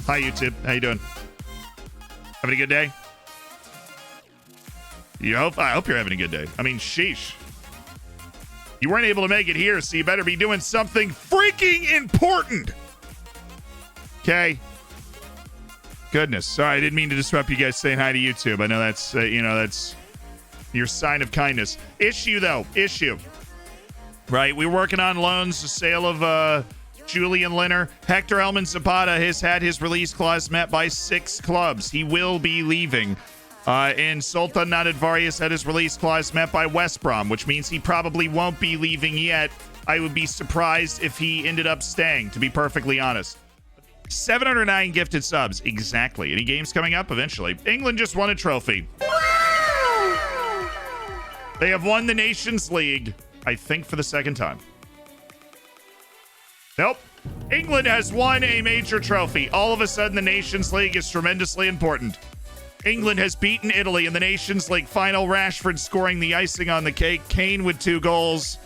Hi, YouTube. How you doing? Having a good day? I hope you're having a good day. I mean, sheesh. You weren't able to make it here, so you better be doing something freaking important. Okay. Goodness. Sorry, I didn't mean to disrupt you guys saying hi to YouTube. I know that's, that's your sign of kindness. Issue, though. Issue. Right, we're working on loans. The sale of Julian Linner. Hector Elman Zapata has had his release clause met by 6 clubs. He will be leaving. And Zoltan Nodavari has had his release clause met by West Brom, which means he probably won't be leaving yet. I would be surprised if he ended up staying, to be perfectly honest. 709 gifted subs. Exactly. Any games coming up? Eventually. England just won a trophy. They have won the Nations League, I think, for the 2nd time. Nope. England has won a major trophy. All of a sudden, the Nations League is tremendously important. England has beaten Italy in the Nations League final. Rashford scoring the icing on the cake. Kane with 2 goals.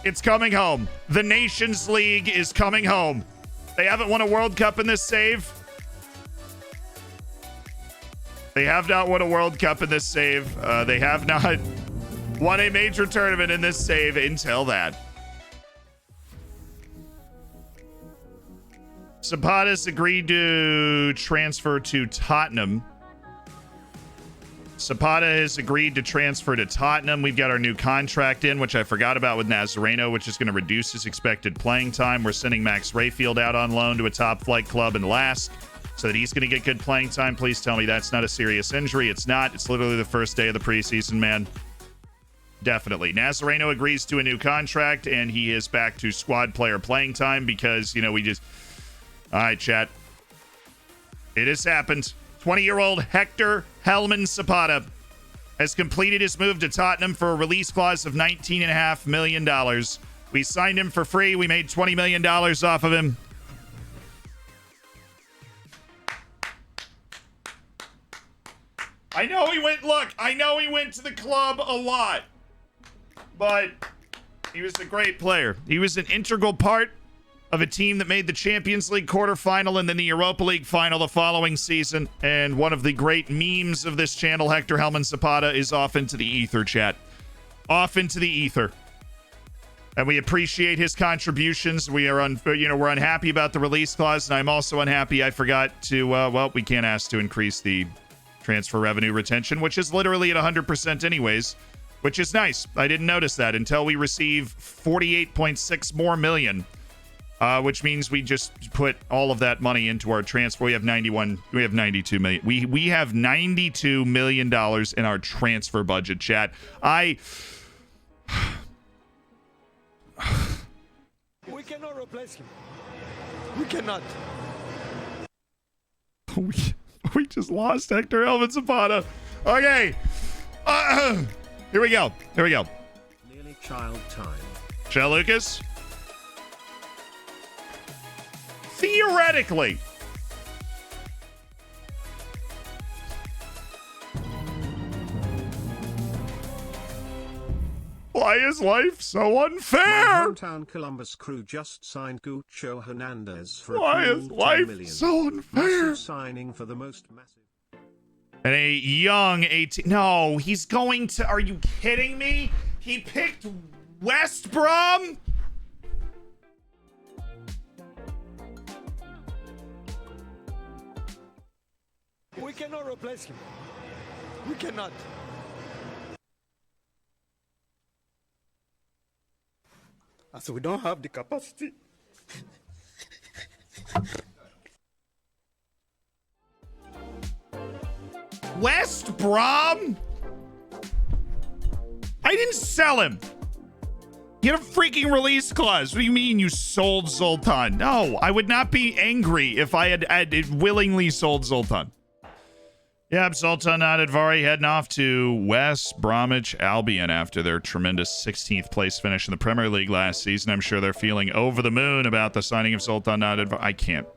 It's coming home. The Nations League is coming home. They haven't won a World Cup in this save. They have not won a World Cup in this save. They have not won a major tournament in this save until that. Zapata's agreed to transfer to Tottenham. Zapata has agreed to transfer to Tottenham. We've got our new contract in, which I forgot about with Nazareno, which is going to reduce his expected playing time. We're sending Max Rayfield out on loan to a top flight club in Lask so that he's going to get good playing time. Please tell me that's not a serious injury. It's not. It's literally the first day of the preseason, man. Definitely. Nazareno agrees to a new contract, and he is back to squad player playing time because, we just... All right, chat. It has happened. 20-year-old Hector Helman Zapata has completed his move to Tottenham for a release clause of $19.5 million. We signed him for free. We made $20 million off of him. I know he went to the club a lot, but he was a great player. He was an integral part of a team that made the Champions League quarterfinal and then the Europa League final the following season. And one of the great memes of this channel, Hector Helman Zapata, is off into the ether, chat. Off into the ether. And we appreciate his contributions. We're unhappy about the release clause, and I'm also unhappy I forgot to, we can't ask to increase the transfer revenue retention, which is literally at 100% anyways, which is nice. I didn't notice that until we receive 48.6 more million. Which means we just put all of that money into our transfer. We have 92 million. We have $92 million in our transfer budget, chat. We cannot replace him. We cannot. We just lost Hector Helman Zapata. Okay. Here we go. Nearly child time. Shell Lucas. Theoretically, why is life so unfair? My hometown Columbus Crew just signed Gucho Hernandez for why is life so unfair? Massive signing for the most massive. And a young 18. No, he's going to. Are you kidding me? He picked West Brom. We cannot replace him. We cannot. So we don't have the capacity. West Brom? I didn't sell him. He had a freaking release clause. What do you mean you sold Zoltan? No, I would not be angry if I had willingly sold Zoltan. Yep, Zoltan Nodavari heading off to West Bromwich Albion after their tremendous 16th place finish in the Premier League last season. I'm sure they're feeling over the moon about the signing of Zoltan Nodavari. I can't.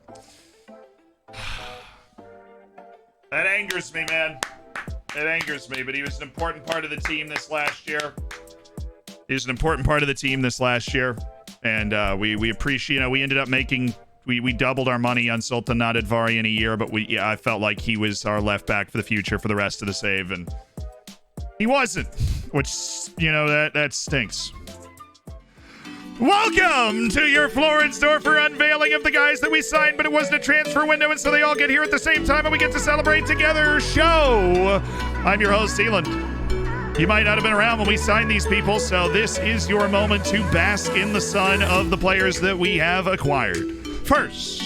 That angers me, man. It angers me, but he was an important part of the team this last year. And we appreciate, we ended up making We doubled our money on Zoltan Nodavari in a year, but I felt like he was our left back for the future for the rest of the save, and he wasn't, which, that stinks. Welcome to your Floridsdorfer unveiling of the guys that we signed, but it wasn't a transfer window, and so they all get here at the same time, and we get to celebrate together. Show! I'm your host, Zealand. You might not have been around when we signed these people, so this is your moment to bask in the sun of the players that we have acquired. First,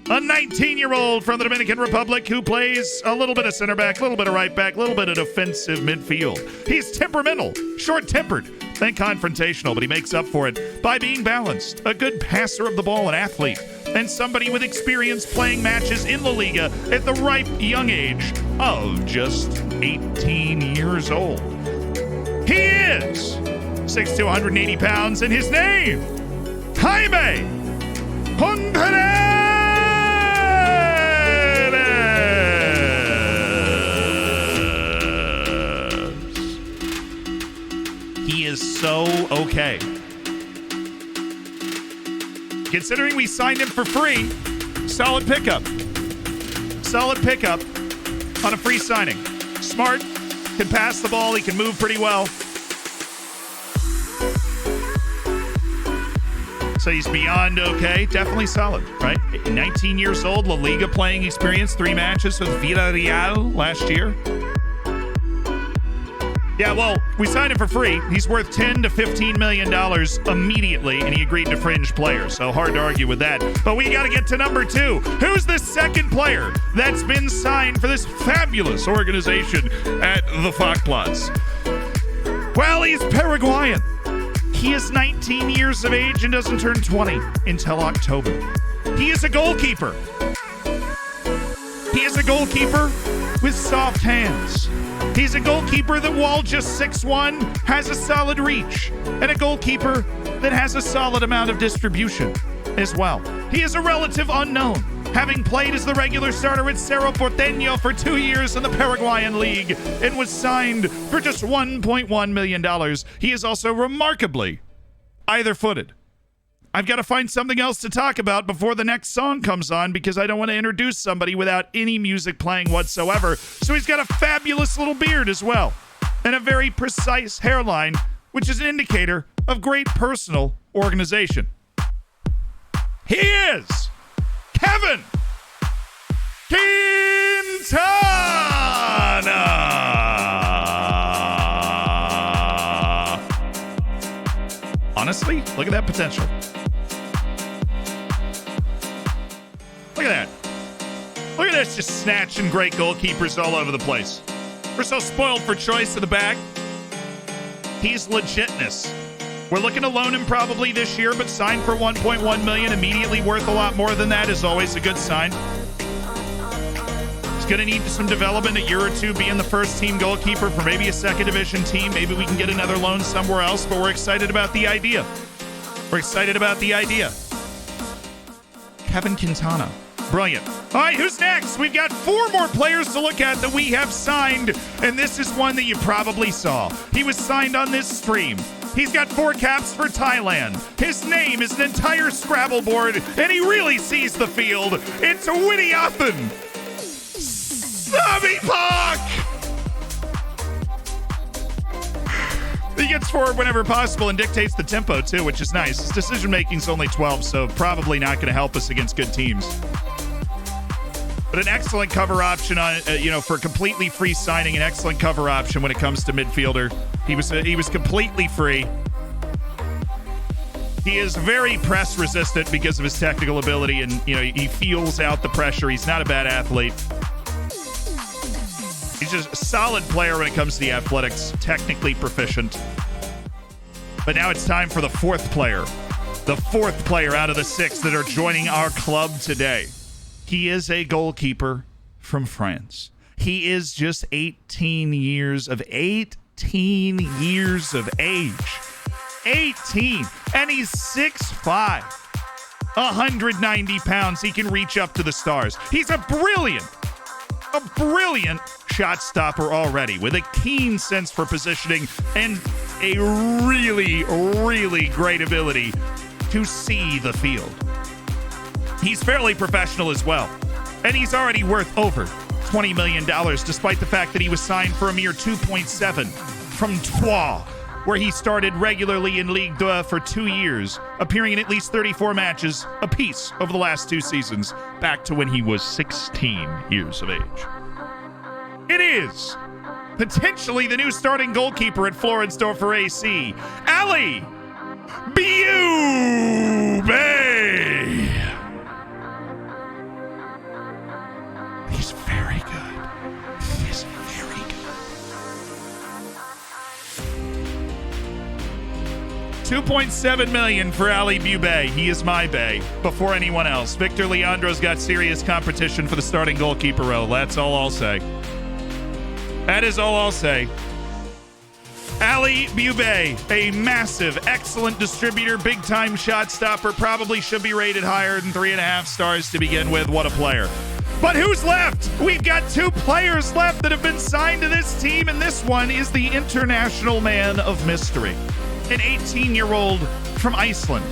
a 19-year-old from the Dominican Republic who plays a little bit of center back, a little bit of right back, a little bit of defensive midfield. He's temperamental, short-tempered, and confrontational, but he makes up for it by being balanced, a good passer of the ball, an athlete, and somebody with experience playing matches in La Liga at the ripe young age of just 18 years old. He is 6'2", 180 pounds, and his name, Jaime Quintana. He is so okay. Considering we signed him for free, solid pickup. Solid pickup on a free signing. Smart, can pass the ball, he can move pretty well. So he's beyond okay. Definitely solid, right? 19 years old, La Liga playing experience, 3 matches with Villarreal last year. Yeah, well, we signed him for free. He's worth $10 to $15 million immediately, and he agreed to fringe players, so hard to argue with that. But we got to get to number 2. Who's the second player that's been signed for this fabulous organization at the Falklands? Well, he's Paraguayan. He is 19 years of age and doesn't turn 20 until October. He is a goalkeeper. He is a goalkeeper with soft hands. He's a goalkeeper that, while just 6'1", has a solid reach, and a goalkeeper that has a solid amount of distribution as well. He is a relative unknown, having played as the regular starter at Cerro Porteño for 2 years in the Paraguayan League and was signed for just $1.1 million. He is also remarkably either-footed. I've got to find something else to talk about before the next song comes on because I don't want to introduce somebody without any music playing whatsoever. So he's got a fabulous little beard as well, and a very precise hairline, which is an indicator of great personal organization. He is Kevin Quintana. Honestly, look at that potential. Look at that. Look at this, just snatching great goalkeepers all over the place. We're so spoiled for choice in the back. He's legitness. We're looking to loan him probably this year, but signed for $1.1 million, immediately worth a lot more than that is always a good sign. He's going to need some development, a year or two being the first team goalkeeper for maybe a second division team. Maybe we can get another loan somewhere else, but we're excited about the idea. We're excited about the idea. Kevin Quintana. Brilliant. All right, who's next? We've got 4 more players to look at that we have signed, and this is one that you probably saw. He was signed on this stream. He's got 4 caps for Thailand. His name is an entire Scrabble board, and he really sees the field. It's Winnie Zapata. He gets forward whenever possible and dictates the tempo, too, which is nice. His decision-making's only 12, so probably not going to help us against good teams. But an excellent cover option on, for completely free signing, an excellent cover option when it comes to midfielder. He was completely free. He is very press resistant because of his technical ability, and he feels out the pressure. He's not a bad athlete. He's just a solid player when it comes to the athletics, technically proficient. But now it's time for the 4th player. The 4th player out of the 6 that are joining our club today. He is a goalkeeper from France. He is just 18 years of age. 18. And he's 6'5", 190 pounds. He can reach up to the stars. He's a brilliant shot stopper already, with a keen sense for positioning and a really, really great ability to see the field. He's fairly professional as well. And he's already worth over $20 million, despite the fact that he was signed for a mere 2.7 from Troyes, where he started regularly in Ligue 2 for 2 years, appearing in at least 34 matches apiece over the last 2 seasons, back to when he was 16 years of age. It is potentially the new starting goalkeeper at Floridsdorfer AC, Ali Bubay. He's very good. He's very good. $2.7 million for Ali Bubay. He is my bay before anyone else. Victor Leandro's got serious competition for the starting goalkeeper role. That's all I'll say. That is all I'll say. Ali Bubay, a massive, excellent distributor, big-time shot stopper, probably should be rated higher than 3.5 stars to begin with. What a player. But who's left? We've got 2 players left that have been signed to this team, and this one is the international man of mystery. An 18-year-old from Iceland,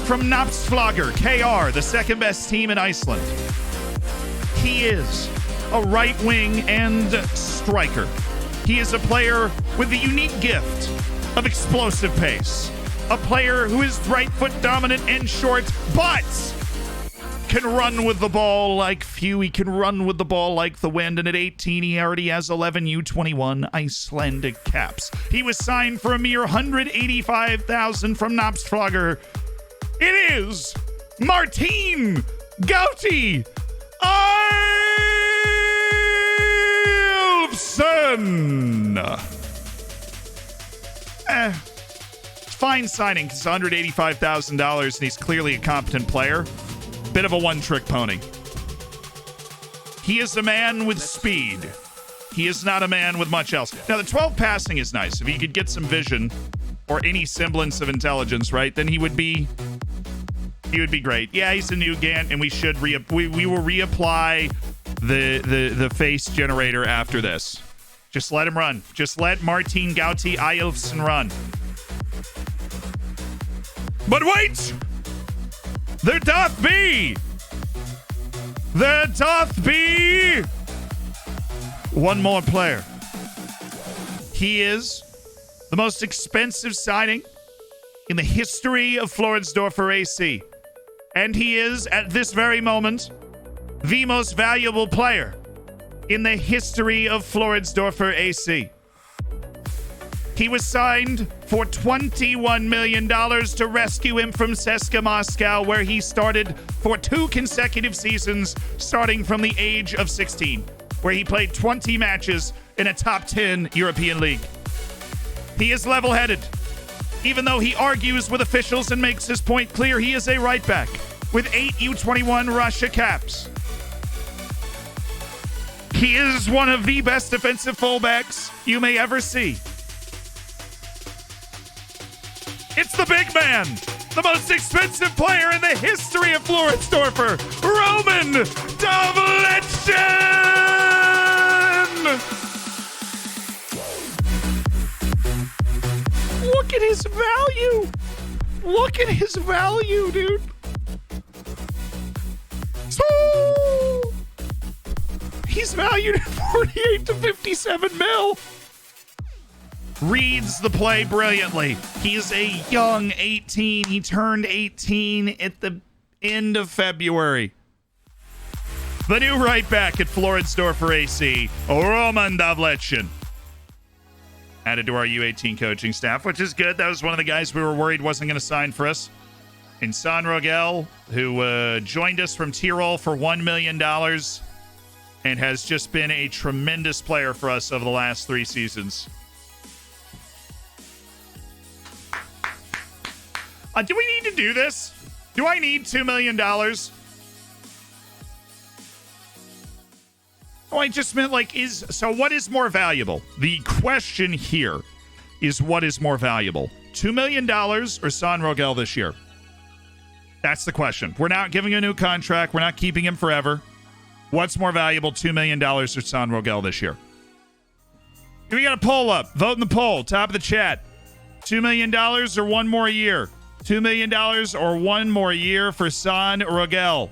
from Napsflogger, KR, the second best team in Iceland. He is a right wing and striker. He is a player with the unique gift of explosive pace. A player who is right foot dominant and short, but can run with the ball like few. He can run with the ball like the wind. And at 18, he already has 11 U21 Icelandic caps. He was signed for a mere $185,000 from Napsflogger. It is Martin Gouty. Fine signing. It's $185,000, and he's clearly a competent player. Bit of a one-trick pony. He is a man with speed. He is not a man with much else. Now, the 12 passing is nice. If he could get some vision or any semblance of intelligence, right, then he would be great. Yeah, he's a new Gant, and we will reapply the face generator after this. Just let him run. Just let Martin Gouty Eyolfsson run. But wait! There doth be one more player. He is the most expensive signing in the history of Floridsdorfer AC. And he is, at this very moment, the most valuable player in the history of Floridsdorfer AC. He was signed for $21 million to rescue him from CSKA Moscow, where he started for 2 consecutive seasons, starting from the age of 16, where he played 20 matches in a top 10 European league. He is level-headed. Even though he argues with officials and makes his point clear, he is a right back with 8 U21 Russia caps. He is one of the best defensive fullbacks you may ever see. It's the big man, the most expensive player in the history of Floridsdorfer, Roman Davletchen! Look at his value. Look at his value, dude. So he's valued at 48 to 57 mil. Reads the play brilliantly. He's a young 18. He turned 18 at the end of February. The new right back at Floridsdorfer AC, Roman Davletchen. Added to our U18 coaching staff, which is good. That was one of the guys we were worried wasn't going to sign for us. And San Rogel, who joined us from Tyrol for $1 million and has just been a tremendous player for us over the last 3 seasons. Do we need to do this? Do I need $2 million? Oh, I just meant so what is more valuable? The question here is what is more valuable? $2 million or San Rogel this year? That's the question. We're not giving a new contract. We're not keeping him forever. What's more valuable, $2 million or San Rogel this year? We got a poll up. Vote in the poll. Top of the chat. $2 million or one more year? $2 million or one more year for San Rogel?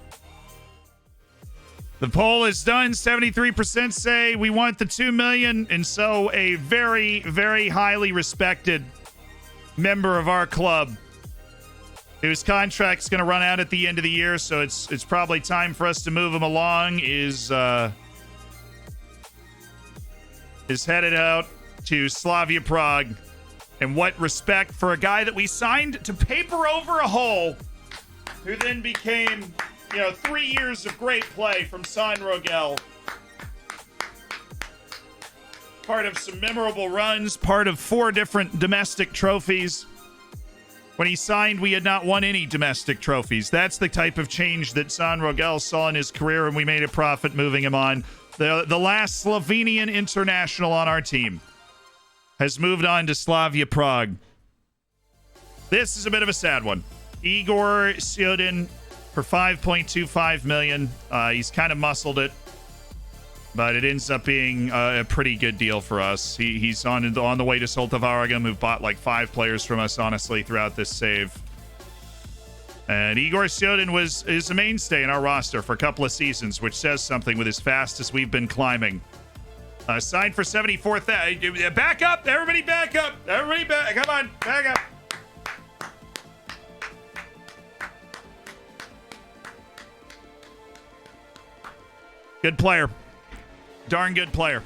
The poll is done. 73% say we want the 2 million, and so a very, very highly respected member of our club, whose contract's going to run out at the end of the year, so it's probably time for us to move him along, is headed out to Slavia Prague. And what respect for a guy that we signed to paper over a hole, who then became, 3 years of great play from San Rogel. Part of some memorable runs, part of 4 different domestic trophies. When he signed, we had not won any domestic trophies. That's the type of change that San Rogel saw in his career, and we made a profit moving him on. The last Slovenian international on our team has moved on to Slavia Prague. This is a bit of a sad one. Igor Siodin for 5.25 million. He's kind of muscled it, but it ends up being a pretty good deal for us. He's on the way to Zoltan Nodavari, who bought like 5 players from us, honestly, throughout this save. And Igor Siodin is a mainstay in our roster for a couple of seasons, which says something with as fast as we've been climbing. Signed for 74,000. Back up! Everybody back up! Everybody back! Come on, back up! Good player. Darn good player.